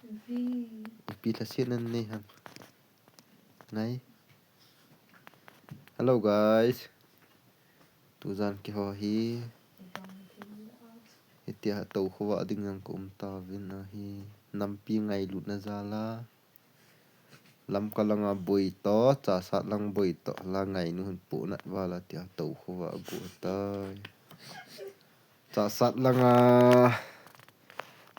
Ipilasian ni ham. Nai. Hello guys. Tuzan ki ho hi. Itia tau khawa ding nang ko umta vin a hi. Nampi ngai lut na zala. Lam kalanga boi to cha sat lang boi to la ngai nu hun pu nat wala tia tau khawa gu tai. Cha sat langa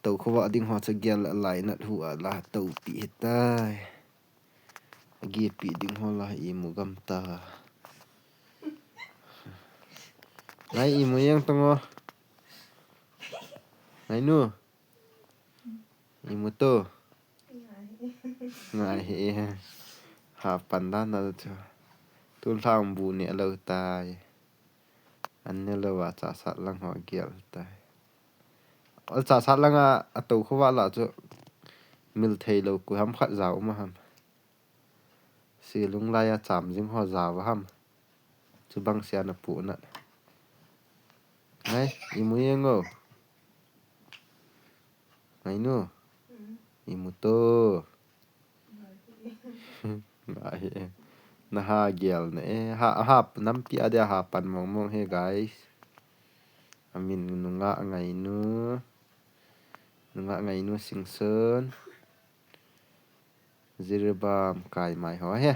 tau khawa ding ho cha gel lai nat hu la tau pi tai. Agi pi ding ho la i mu gam ta. Nai i mu yang tongo. Nai nu. I mu to. Ngai he. Ha pandan na cha. Tu thang bu ni lo tai. An ne lo wa cha sat lang ho gel tai. Al cha sat lang a tau khawa la chu mil thei lo ku ham khat zaw ma ham. Si lung la ya cham jing ho zaw ham. Chu bang sia na pu na. Nai i mu yang ngo. Nai nu. I mu to. Ngai. Na ha gel ne ha nampi ada ha pan mong he guys. Amin nunga ngai nu. Nunga ngai nu sing sơn. Zirbam kai mai ho he.